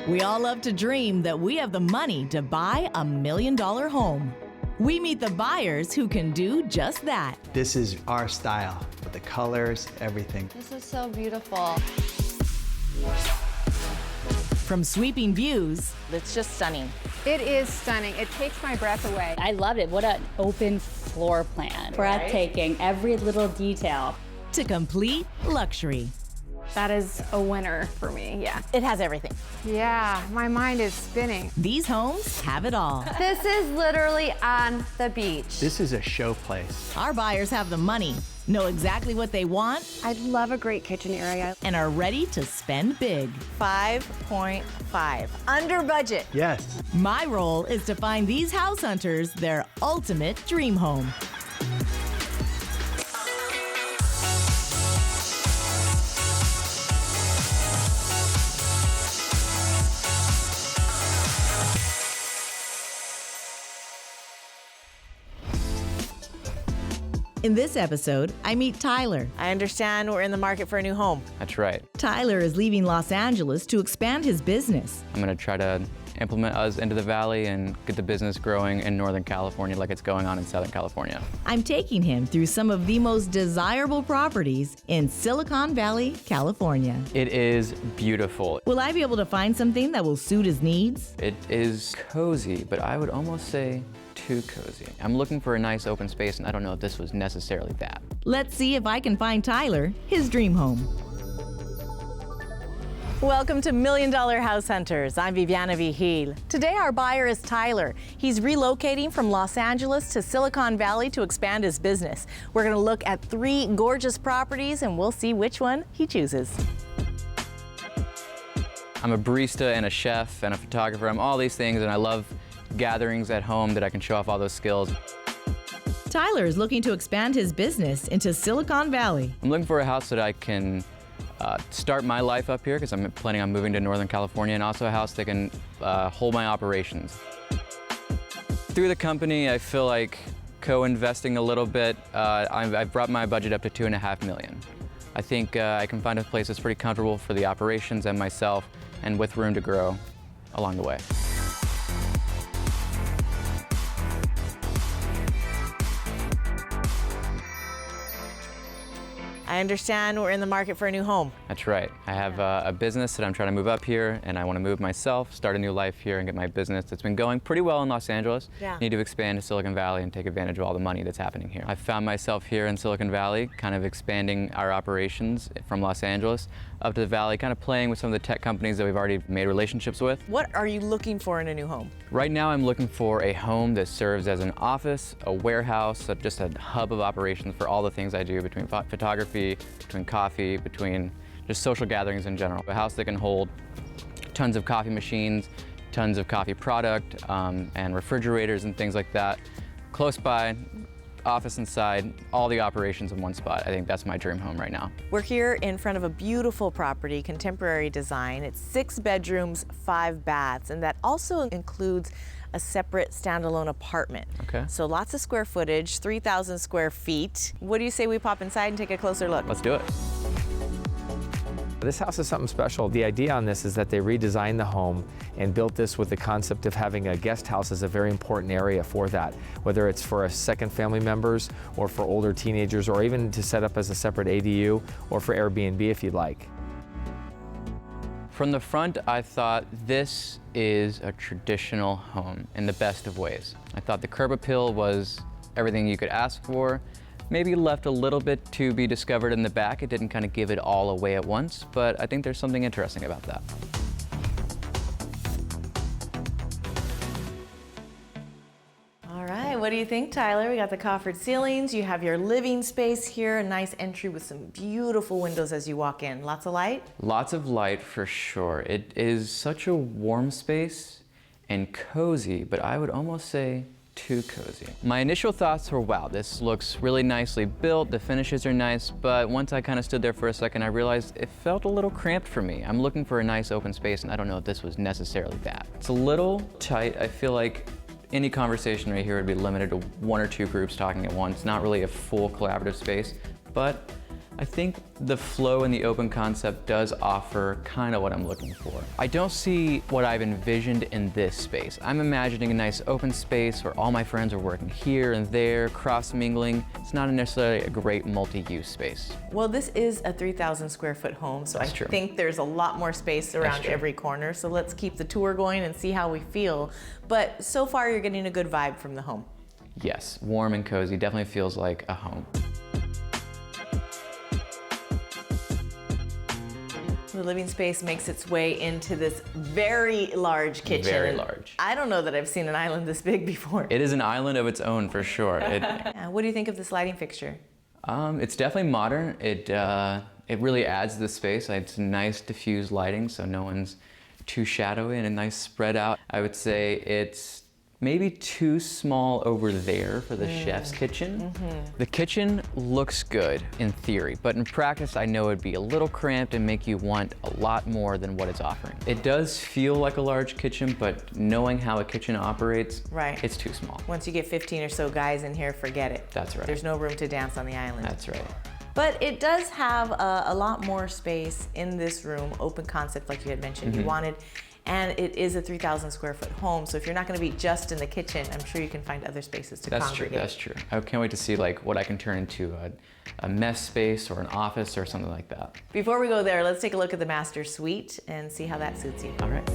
We all love to dream that we have the money to buy $1 million home. We meet the buyers who can do just that. This is our style, with the colors, everything. This is so beautiful. From sweeping views, It's just stunning. It is stunning. It takes my breath away. I love it. What an open floor plan. Breathtaking, every little detail. to complete luxury. That is a winner for me, yeah. It has everything. Yeah, my mind is spinning. These homes have it all. This is literally on the beach. This is a show place. Our buyers have the money, know exactly what they want, I love a great kitchen area. and are ready to spend big. 5.5, under budget. Yes. My role is to find these house hunters their ultimate dream home. In this episode, I meet Tyler. I understand we're in the market for a new home. That's right. Tyler is leaving Los Angeles to expand his business. I'm gonna try to implement us into the valley and get the business growing in Northern California like it's going on in Southern California. I'm taking him through some of the most desirable properties in Silicon Valley, California. It is beautiful. Will I be able to find something that will suit his needs? It is cozy, but I would almost say too cozy. I'm looking for a nice open space, and I don't know if this was necessarily that. Let's see if I can find Tyler his dream home. Welcome to $1 Million House Hunters. I'm Viviana Vigil. Today our buyer is Tyler. He's relocating from Los Angeles to Silicon Valley to expand his business. We're going to look at 3 gorgeous properties and we'll see which one he chooses. I'm a barista and a chef and a photographer. I'm all these things, and I love gatherings at home that I can show off all those skills. Tyler is looking to expand his business into Silicon Valley. I'm looking for a house that I can start my life up here, because I'm planning on moving to Northern California, and also a house that can hold my operations. Through the company, I feel like co-investing a little bit. I've brought my budget up to $2.5 million. I think I can find a place that's pretty comfortable for the operations and myself, and with room to grow along the way. I understand we're in the market for a new home. That's right. I have a business that I'm trying to move up here, and I want to move myself, start a new life here, and get my business that's been going pretty well in Los Angeles. Yeah. Need to expand to Silicon Valley and take advantage of all the money that's happening here. I found myself here in Silicon Valley, kind of expanding our operations from Los Angeles up to the Valley, kind of playing with some of the tech companies that we've already made relationships with. What are you looking for in a new home? Right now, I'm looking for a home that serves as an office, a warehouse, just a hub of operations for all the things I do, between photography, between coffee, between just social gatherings in general. A house that can hold tons of coffee machines, tons of coffee product, and refrigerators and things like that. Close by, office inside, all the operations in one spot. I think that's my dream home right now. We're here in front of a beautiful property, contemporary design. It's 6 bedrooms, 5 baths, and that also includes a separate standalone apartment. Okay. So lots of square footage, 3,000 square feet. What do you say we pop inside and take a closer look? Let's do it. This house is something special. The idea on this is that they redesigned the home and built this with the concept of having a guest house as a very important area for that, whether it's for a second family members or for older teenagers, or even to set up as a separate ADU or for Airbnb if you'd like. From the front, I thought this is a traditional home in the best of ways. I thought the curb appeal was everything you could ask for. Maybe left a little bit to be discovered in the back. It didn't kind of give it all away at once, but I think there's something interesting about that. All right, what do you think, Tyler? We got the coffered ceilings. You have your living space here, a nice entry with some beautiful windows as you walk in. Lots of light? Lots of light for sure. It is such a warm space and cozy, but I would almost say too cozy. My initial thoughts were, wow, this looks really nicely built, the finishes are nice, but once I kind of stood there for a second, I realized it felt a little cramped for me. I'm looking for a nice open space, and I don't know if this was necessarily that. It's a little tight. I feel like any conversation right here would be limited to 1 or 2 groups talking at once, not really a full collaborative space, but I think the flow and the open concept does offer kind of what I'm looking for. I don't see what I've envisioned in this space. I'm imagining a nice open space where all my friends are working here and there, cross-mingling. It's not necessarily a great multi-use space. Well, this is a 3,000 square foot home, so I think there's a lot more space around every corner. So let's keep the tour going and see how we feel. But so far, you're getting a good vibe from the home. Yes, warm and cozy, definitely feels like a home. The living space makes its way into this very large kitchen. Very large. I don't know that I've seen an island this big before. It is an island of its own for sure. What do you think of this lighting fixture? It's definitely modern. It really adds to the space. It's nice diffused lighting, so no one's too shadowy and a nice spread out. I would say it's maybe too small over there for the chef's kitchen. The kitchen looks good in theory, but in practice I know it'd be a little cramped and make you want a lot more than what it's offering. It does feel like a large kitchen, but knowing how a kitchen operates, it's too small. Once you get 15 or so guys in here, forget it. That's right. There's no room to dance on the island. That's right. But it does have a lot more space in this room, open concept like you had mentioned you wanted. And it is a 3,000 square foot home, so if you're not going to be just in the kitchen, I'm sure you can find other spaces to congregate. That's true. I can't wait to see like what I can turn into a mess space or an office or something like that. Before we go there, let's take a look at the master suite and see how that suits you. All right.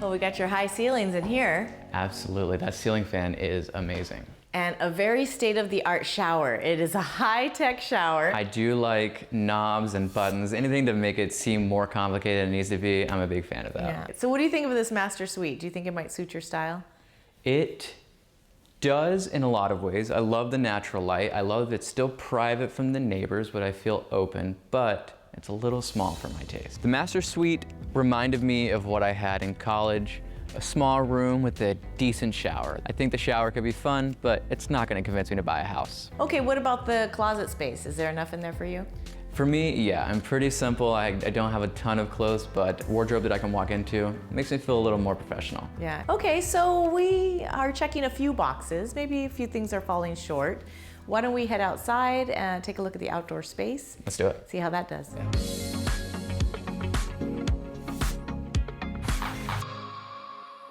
Well, we got your high ceilings in here. Absolutely, that ceiling fan is amazing. And a very state-of-the-art shower. It is a high-tech shower. I do like knobs and buttons, anything to make it seem more complicated than it needs to be. I'm a big fan of that. Yeah. So what do you think of this master suite? Do you think it might suit your style? It does in a lot of ways. I love the natural light. I love it's still private from the neighbors, but I feel open, but it's a little small for my taste. The master suite reminded me of what I had in college. A small room with a decent shower. I think the shower could be fun, but it's not going to convince me to buy a house. Okay, what about the closet space? Is there enough in there for you? For me, yeah, I'm pretty simple. I don't have a ton of clothes, but wardrobe that I can walk into makes me feel a little more professional. Yeah. Okay, so we are checking a few boxes. Maybe a few things are falling short. Why don't we head outside and take a look at the outdoor space? Let's do it. See how that does. Yeah.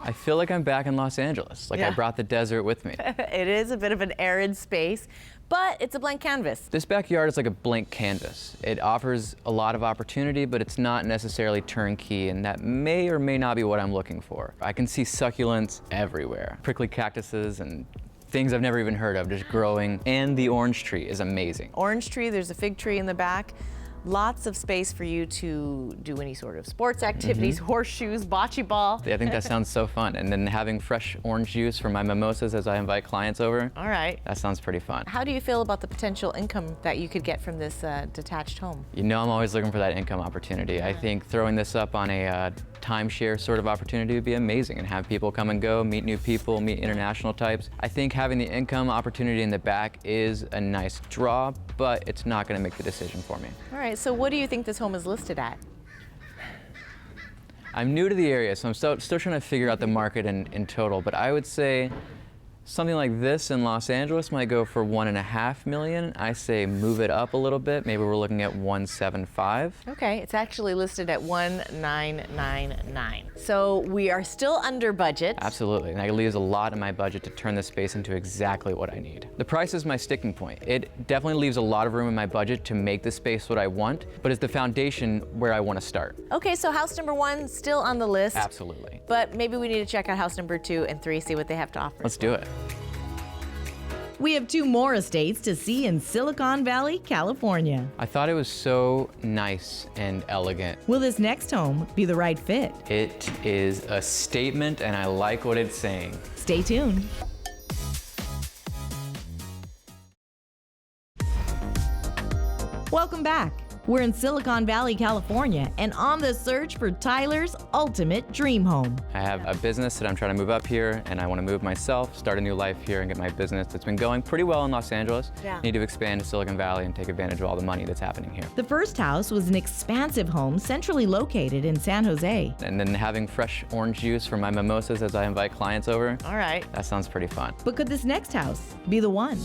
I feel like I'm back in Los Angeles, like I brought the desert with me. It is a bit of an arid space, but it's a blank canvas. This backyard is like a blank canvas. It offers a lot of opportunity, but it's not necessarily turnkey, and that may or may not be what I'm looking for. I can see succulents everywhere, prickly cactuses and things I've never even heard of just growing, and the orange tree is amazing. Orange tree, there's a fig tree in the back. Lots of space for you to do any sort of sports activities, horseshoes, bocce ball. I think that sounds so fun. And then having fresh orange juice for my mimosas as I invite clients over. All right. That sounds pretty fun. How do you feel about the potential income that you could get from this detached home? You know I'm always looking for that income opportunity. I think throwing this up on a timeshare sort of opportunity would be amazing and have people come and go, meet new people, meet international types. I think having the income opportunity in the back is a nice draw, but it's not going to make the decision for me. All right, so what do you think this home is listed at? I'm new to the area, so I'm still trying to figure out the market in total, but I would say something like this in Los Angeles might go for $1.5 million. I say move it up a little bit. Maybe we're looking at $1.75. Okay, it's actually listed at $1,999. So we are still under budget. Absolutely, and that leaves a lot in my budget to turn this space into exactly what I need. The price is my sticking point. It definitely leaves a lot of room in my budget to make the space what I want, but it's the foundation where I want to start. Okay, so house number 1 still on the list. Absolutely. But maybe we need to check out house number 2 and 3, see what they have to offer. Let's do it. We have 2 more estates to see in Silicon Valley, California. I thought it was so nice and elegant. Will this next home be the right fit? It is a statement, and I like what it's saying. Stay tuned. Welcome back. We're in Silicon Valley, California, and on the search for Tyler's ultimate dream home. I have a business that I'm trying to move up here, and I want to move myself, start a new life here, and get my business that's been going pretty well in Los Angeles. Yeah. Need to expand to Silicon Valley and take advantage of all the money that's happening here. The first house was an expansive home centrally located in San Jose. And then having fresh orange juice for my mimosas as I invite clients over. All right. That sounds pretty fun. But could this next house be the one?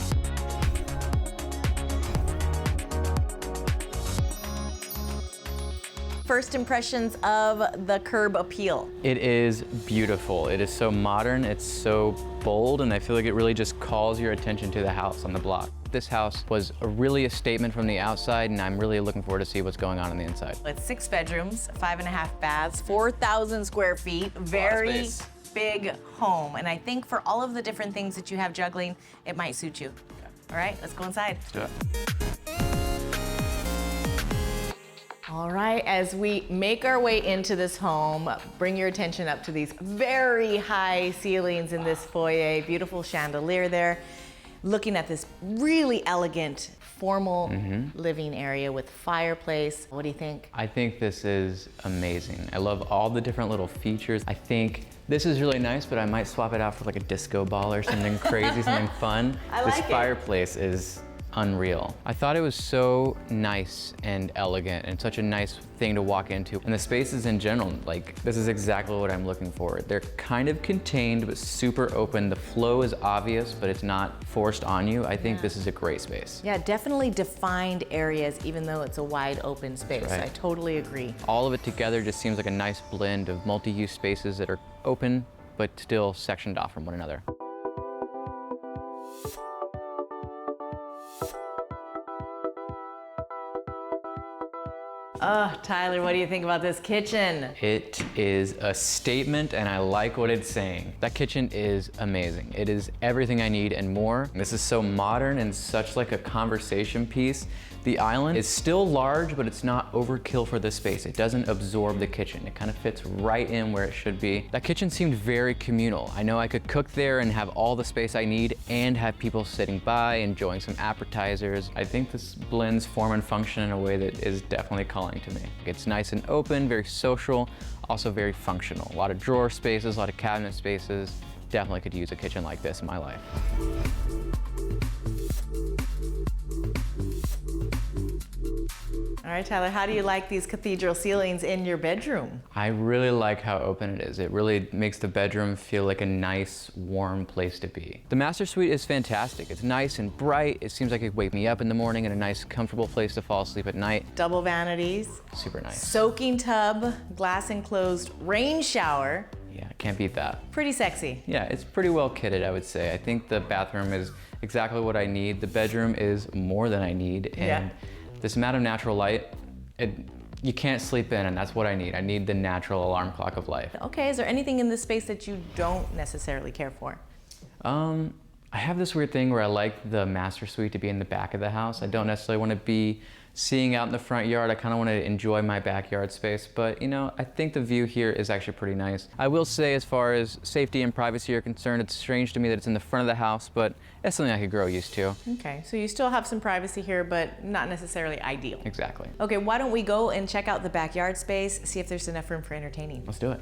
First impressions of the curb appeal. It is beautiful. It is so modern, it's so bold, and I feel like it really just calls your attention to the house on the block. This house was really a statement from the outside, and I'm really looking forward to see what's going on the inside. It's 6 bedrooms, 5.5 baths, 4,000 square feet, very space. big home. And I think for all of the different things that you have juggling, it might suit you. All right, let's go inside. Let's do it. All right, as we make our way into this home, bring your attention up to these very high ceilings in this foyer, beautiful chandelier there. Looking at this really elegant, formal living area with fireplace. What do you think? I think this is amazing. I love all the different little features. I think this is really nice, but I might swap it out for like a disco ball or something crazy, something fun. I like this it. fireplace is unreal. I thought it was so nice and elegant and such a nice thing to walk into. And the spaces in general, like, this is exactly what I'm looking for. They're kind of contained, but super open. The flow is obvious, but it's not forced on you. I think this is a great space. Yeah, definitely defined areas, even though it's a wide open space. Right. I totally agree. All of it together just seems like a nice blend of multi-use spaces that are open, but still sectioned off from one another. Oh, Tyler, what do you think about this kitchen? It is a statement, and I like what it's saying. That kitchen is amazing. It is everything I need and more. This is so modern and such like a conversation piece. The island is still large, but it's not overkill for the space. It doesn't absorb the kitchen. It kind of fits right in where it should be. That kitchen seemed very communal. I know I could cook there and have all the space I need and have people sitting by, enjoying some appetizers. I think this blends form and function in a way that is definitely calling to me. It's nice and open, very social, also very functional. A lot of drawer spaces, a lot of cabinet spaces. Definitely could use a kitchen like this in my life. All right, Tyler, how do you like these cathedral ceilings in your bedroom? I really like how open it is. It really makes the bedroom feel like a nice, warm place to be. The master suite is fantastic. It's nice and bright. It seems like it would wake me up in the morning and a nice, comfortable place to fall asleep at night. Double vanities, Super nice. soaking tub, glass enclosed rain shower. Yeah, can't beat that. Pretty sexy. Yeah, it's pretty well kitted, I would say. I think the bathroom is exactly what I need. The bedroom is more than I need. And this amount of natural light, you can't sleep in, and that's what I need. I need the natural alarm clock of life. Okay, is there anything in this space that you don't necessarily care for? I have this weird thing where I like the master suite to be in the back of the house. I don't necessarily want to be seeing out in the front yard. I kind of want to enjoy my backyard space, but you know, I think the view here is actually pretty nice. I will say, as far as safety and privacy are concerned, it's strange to me that it's in the front of the house, but it's something I could grow used to. Okay, so you still have some privacy here, but not necessarily ideal. Exactly. Okay, why don't we go and check out the backyard space, see if there's enough room for entertaining. Let's do it.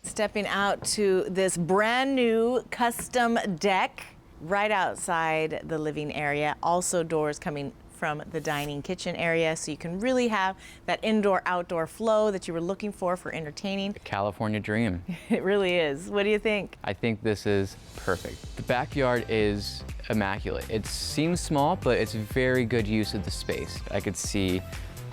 Stepping out to this brand new custom deck right outside the living area. Also doors coming from the dining kitchen area, so you can really have that indoor-outdoor flow that you were looking for entertaining. California dream. It really is. What do you think? I think this is perfect. The backyard is immaculate. It seems small, but it's very good use of the space. I could see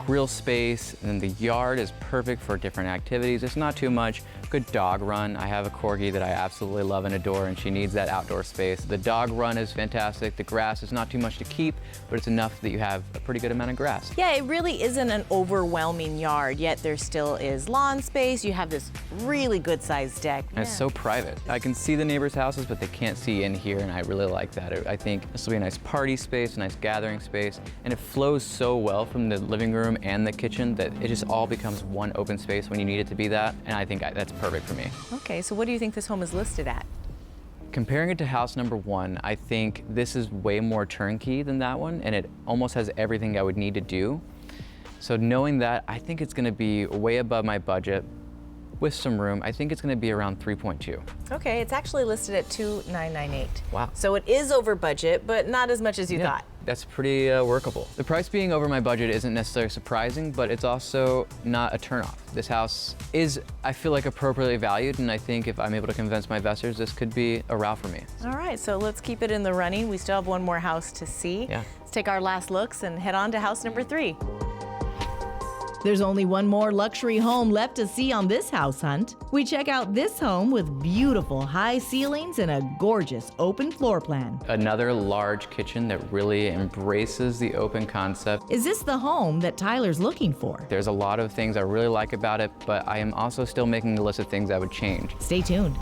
grill space, and then the yard is perfect for different activities. It's not too much. Good dog run. I have a corgi that I absolutely love and adore, and she needs that outdoor space. The dog run is fantastic. The grass is not too much to keep, but it's enough that you have a pretty good amount of grass. Yeah, it really isn't an overwhelming yard, yet there still is lawn space. You have this really good sized deck. And it's so private. I can see the neighbors' houses, but they can't see in here, and I really like that. I think this will be a nice party space, a nice gathering space, and it flows so well from the living room and the kitchen that it just all becomes one open space when you need it to be that, and I think that's perfect for me. Okay, so what do you think this home is listed at? Comparing it to house number one, I think this is way more turnkey than that one, and it almost has everything I would need to do. So knowing that, I think it's gonna be way above my budget with some room. I think it's gonna be around 3.2. Okay, it's actually listed at 2,998. Wow. So it is over budget, but not as much as you thought. That's pretty workable. The price being over my budget isn't necessarily surprising, but it's also not a turnoff. This house is, I feel like, appropriately valued, and I think if I'm able to convince my investors, this could be a route for me. All right, so let's keep it in the running. We still have one more house to see. Yeah. Let's take our last looks and head on to house number 3. There's only one more luxury home left to see on this house hunt. We check out this home with beautiful high ceilings and a gorgeous open floor plan. Another large kitchen that really embraces the open concept. Is this the home that Tyler's looking for? There's a lot of things I really like about it, but I am also still making a list of things I would change. Stay tuned.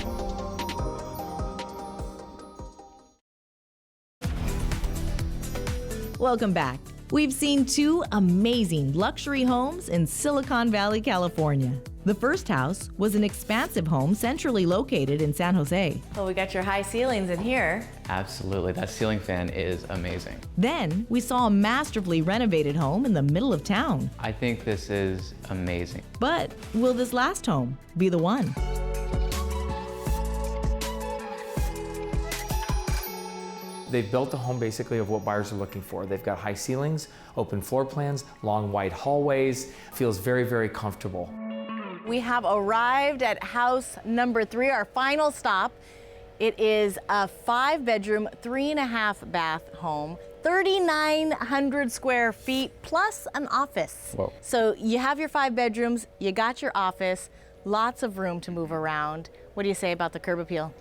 Welcome back. We've seen 2 amazing luxury homes in Silicon Valley, California. The first house was an expansive home centrally located in San Jose. Well, we got your high ceilings in here. Absolutely, that ceiling fan is amazing. Then we saw a masterfully renovated home in the middle of town. I think this is amazing. But will this last home be the one? They've built a home basically of what buyers are looking for. They've got high ceilings, open floor plans, long wide hallways. Feels very, very comfortable. We have arrived at house number 3, our final stop. It is a 5-bedroom, 3.5 bath home, 3,900 square feet plus an office. Whoa. So you have your 5 bedrooms, you got your office, lots of room to move around. What do you say about the curb appeal?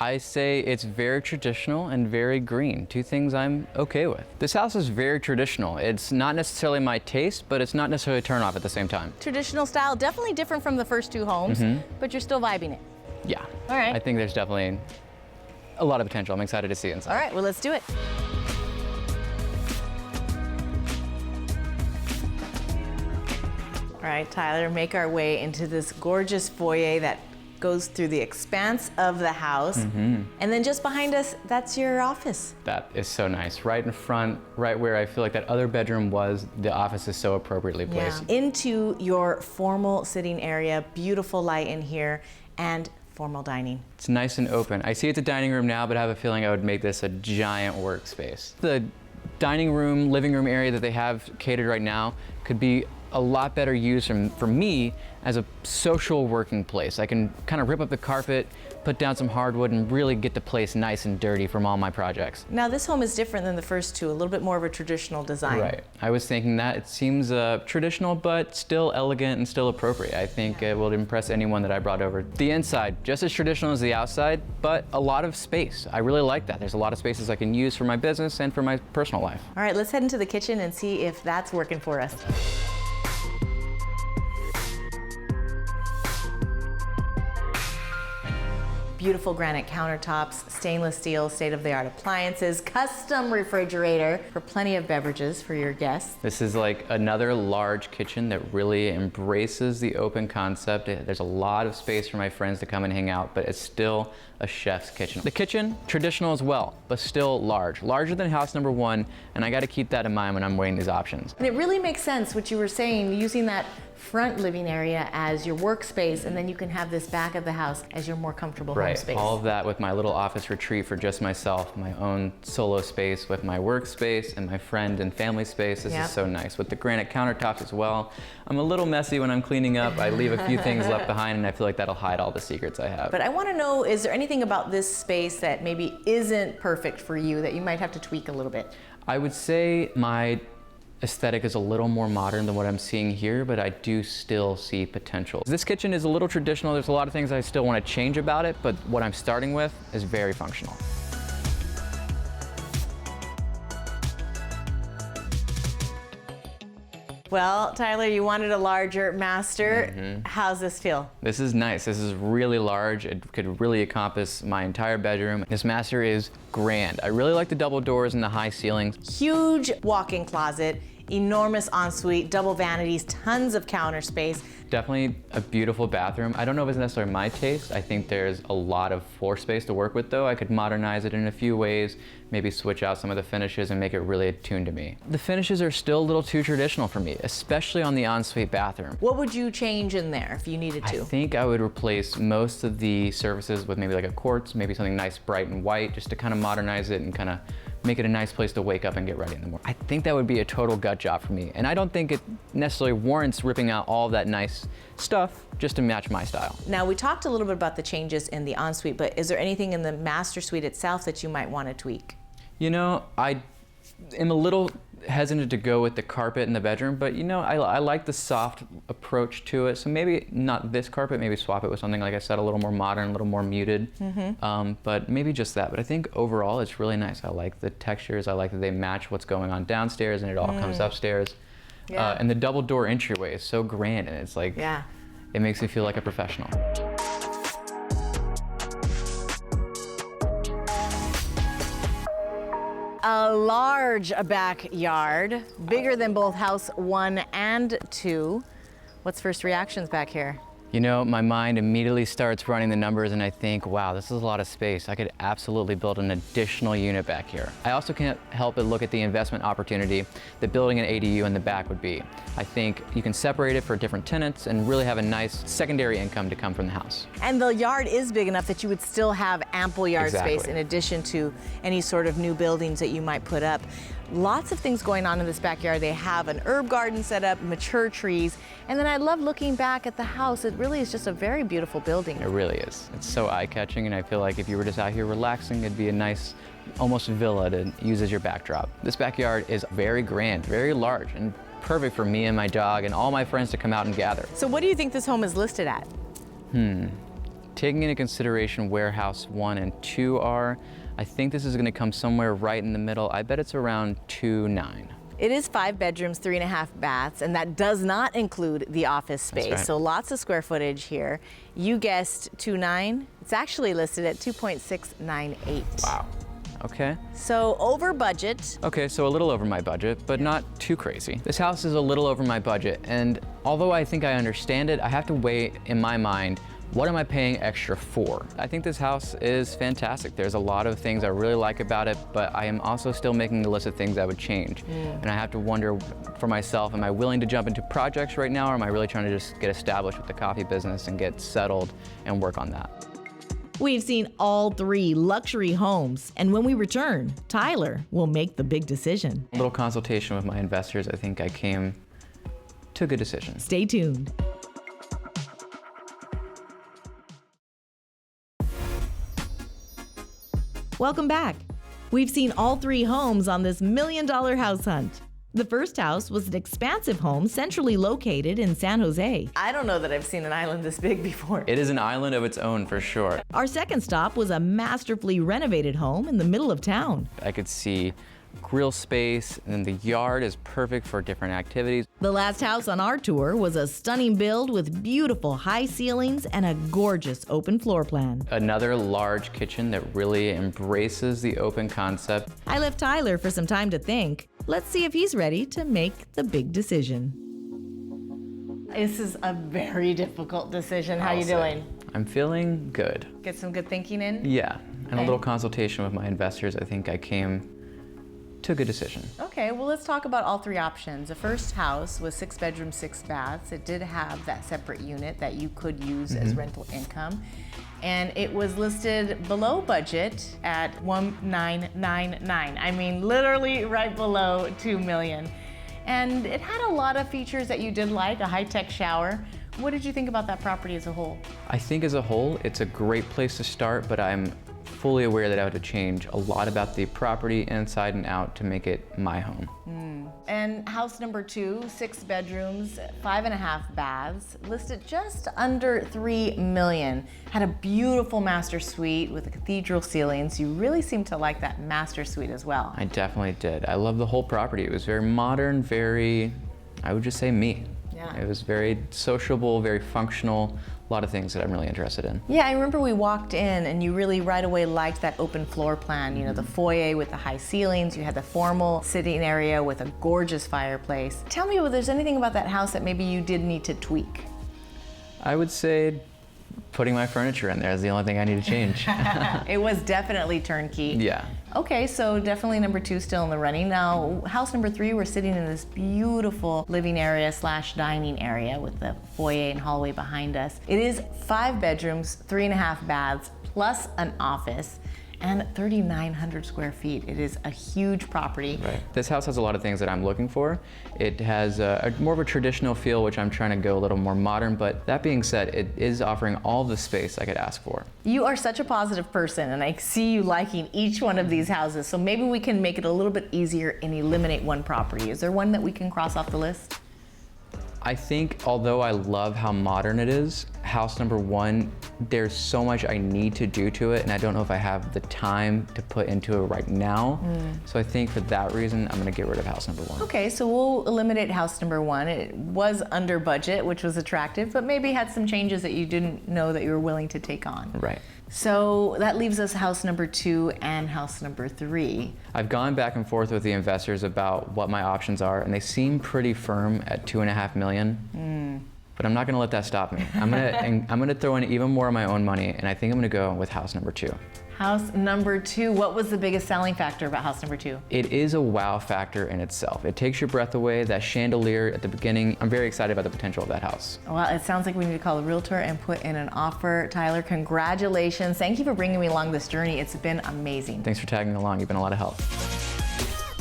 I say it's very traditional and very green, 2 things I'm okay with. This house is very traditional. It's not necessarily my taste, but it's not necessarily a turn off at the same time. Traditional style, definitely different from the first 2 homes, but you're still vibing it. Yeah. All right. I think there's definitely a lot of potential. I'm excited to see it inside. All right, well, let's do it. All right, Tyler, make our way into this gorgeous foyer that goes through the expanse of the house. And then just behind us, that's your office. That is so nice. Right in front, right where I feel like that other bedroom was, the office is so appropriately placed. Into your formal sitting area, beautiful light in here, and formal dining. It's nice and open. I see it's a dining room now, but I have a feeling I would make this a giant workspace. The dining room, living room area that they have catered right now could be a lot better used for me as a social working place. I can kind of rip up the carpet, put down some hardwood, and really get the place nice and dirty from all my projects. Now this home is different than the first 2, a little bit more of a traditional design. Right. I was thinking that. It seems traditional, but still elegant and still appropriate. I think it will impress anyone that I brought over. The inside, just as traditional as the outside, but a lot of space. I really like that. There's a lot of spaces I can use for my business and for my personal life. All right, let's head into the kitchen and see if that's working for us. Beautiful granite countertops, stainless steel, state-of-the-art appliances, custom refrigerator for plenty of beverages for your guests. This is like another large kitchen that really embraces the open concept. There's a lot of space for my friends to come and hang out, but it's still a chef's kitchen. The kitchen, traditional as well, but still large. Larger than house number 1, and I gotta keep that in mind when I'm weighing these options. And it really makes sense what you were saying, using that front living area as your workspace, and then you can have this back of the house as your more comfortable home space. All of that with my little office retreat for just myself, my own solo space with my workspace and my friend and family space. This is so nice. With the granite countertops as well. I'm a little messy when I'm cleaning up. I leave a few things left behind, and I feel like that'll hide all the secrets I have. But I want to know, is there anything about this space that maybe isn't perfect for you that you might have to tweak a little bit? I would say my aesthetic is a little more modern than what I'm seeing here, but I do still see potential. This kitchen is a little traditional. There's a lot of things I still want to change about it, but what I'm starting with is very functional. Well, Tyler, you wanted a larger master. How's this feel? This is nice. This is really large. It could really encompass my entire bedroom. This master is grand. I really like the double doors and the high ceilings. Huge walk-in closet, enormous ensuite, double vanities, tons of counter space. Definitely a beautiful bathroom. I don't know if it's necessarily my taste. I think there's a lot of floor space to work with though. I could modernize it in a few ways, maybe switch out some of the finishes and make it really attuned to me. The finishes are still a little too traditional for me, especially on the ensuite bathroom. What would you change in there if you needed to? I think I would replace most of the surfaces with maybe like a quartz, maybe something nice, bright and white, just to kind of modernize it and kind of make it a nice place to wake up and get ready in the morning. I think that would be a total gut job for me. And I don't think it necessarily warrants ripping out all that nice stuff just to match my style. Now, we talked a little bit about the changes in the ensuite, but is there anything in the master suite itself that you might want to tweak? You know, I am a little hesitant to go with the carpet in the bedroom, but you know, I like the soft approach to it. So maybe not this carpet, maybe swap it with something, like I said, a little more modern, a little more muted. But maybe just that. But I think overall it's really nice. I like the textures. I like that they match what's going on downstairs and it all comes upstairs. Yeah. And the double door entryway is so grand, and it's like, Yeah. it makes me feel like a professional. A large backyard, bigger than both house 1 and 2. What's first reactions back here? You know, my mind immediately starts running the numbers and I think, wow, this is a lot of space. I could absolutely build an additional unit back here. I also can't help but look at the investment opportunity that building an ADU in the back would be. I think you can separate it for different tenants and really have a nice secondary income to come from the house. And the yard is big enough that you would still have ample yard Exactly. space in addition to any sort of new buildings that you might put up. Lots of things going on in this backyard. They have an herb garden set up, mature trees, and then I love looking back at the house. It really is just a very beautiful building. It really is. It's so eye-catching, and I feel like if you were just out here relaxing, it'd be a nice, almost villa to use as your backdrop. This backyard is very grand, very large, and perfect for me and my dog and all my friends to come out and gather. So what do you think this home is listed at? Taking into consideration where house 1 and 2 are, I think this is gonna come somewhere right in the middle. I bet it's around 2.9. It is 5 bedrooms, 3.5 baths, and that does not include the office space. right. So lots of square footage here. You guessed 2.9. It's actually listed at 2.698. Wow. Okay. So over budget. Okay, so a little over my budget, but not too crazy. This house is a little over my budget, and although I think I understand it, I have to weigh in my mind, what am I paying extra for? I think this house is fantastic. There's a lot of things I really like about it, but I am also still making the list of things I would change. And I have to wonder for myself, am I willing to jump into projects right now, or am I really trying to just get established with the coffee business and get settled and work on that? We've seen all 3 luxury homes, and when we return, Tyler will make the big decision. A little consultation with my investors, I think I came to a good decision. Stay tuned. Welcome back. We've seen all 3 homes on this $1 million house hunt. The first house was an expansive home centrally located in San Jose. I don't know that I've seen an island this big before. It is an island of its own for sure. Our second stop was a masterfully renovated home in the middle of town. I could see grill space, and the yard is perfect for different activities. The last house on our tour was a stunning build with beautiful high ceilings and a gorgeous open floor plan. Another large kitchen that really embraces the open concept. I left Tyler for some time to think. Let's see if he's ready to make the big decision. This is a very difficult decision. How I'll you say. doing? I'm feeling good. Get some good thinking in? Yeah, and Okay. a little consultation with my investors, I think I came to a good decision. Okay, well, let's talk about all 3 options. The first house was 6 bedrooms, 6 baths. It did have that separate unit that you could use as rental income. And it was listed below budget at $1,999. I mean, literally right below $2 million. And it had a lot of features that you did like, a high-tech shower. What did you think about that property as a whole? I think as a whole, it's a great place to start, but I'm fully aware that I have to change a lot about the property inside and out to make it my home. And house number 2, 6 bedrooms, 5.5 baths, listed just under $3 million. Had a beautiful master suite with the cathedral ceilings. You really seem to like that master suite as well. I definitely did. I love the whole property. It was very modern, very, I would just say me. Yeah. It was very sociable, very functional, a lot of things that I'm really interested in. Yeah, I remember we walked in and you really right away liked that open floor plan. You know, the foyer with the high ceilings, you had the formal sitting area with a gorgeous fireplace. Tell me if there's anything about that house that maybe you did need to tweak. I would say putting my furniture in there is the only thing I need to change. It was definitely turnkey. Yeah. Okay, so definitely number 2 still in the running. Now, house number 3, we're sitting in this beautiful living area / dining area with the foyer and hallway behind us. It is 5 bedrooms, 3.5 baths, plus an office, and 3,900 square feet. It is a huge property. Right. This house has a lot of things that I'm looking for. It has more of a traditional feel, which I'm trying to go a little more modern, but that being said, it is offering all the space I could ask for. You are such a positive person, and I see you liking each one of these houses, so maybe we can make it a little bit easier and eliminate one property. Is there one that we can cross off the list? I think, although I love how modern it is, house number 1, there's so much I need to do to it, and I don't know if I have the time to put into it right now. So I think for that reason, I'm gonna get rid of house number 1. Okay, so we'll eliminate house number 1. It was under budget, which was attractive, but maybe had some changes that you didn't know that you were willing to take on. Right. So that leaves us house number 2 and house number 3. I've gone back and forth with the investors about what my options are, and they seem pretty firm at $2.5 million. But I'm not gonna let that stop me. I'm gonna throw in even more of my own money, and I think I'm gonna go with house number 2. House number 2, what was the biggest selling factor about house number 2? It is a wow factor in itself. It takes your breath away, that chandelier at the beginning. I'm very excited about the potential of that house. Well, it sounds like we need to call a realtor and put in an offer. Tyler, congratulations. Thank you for bringing me along this journey. It's been amazing. Thanks for tagging along. You've been a lot of help.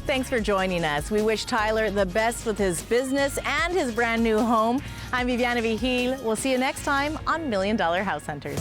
Thanks for joining us. We wish Tyler the best with his business and his brand new home. I'm Viviana Vigil. We'll see you next time on $1 Million House Hunters.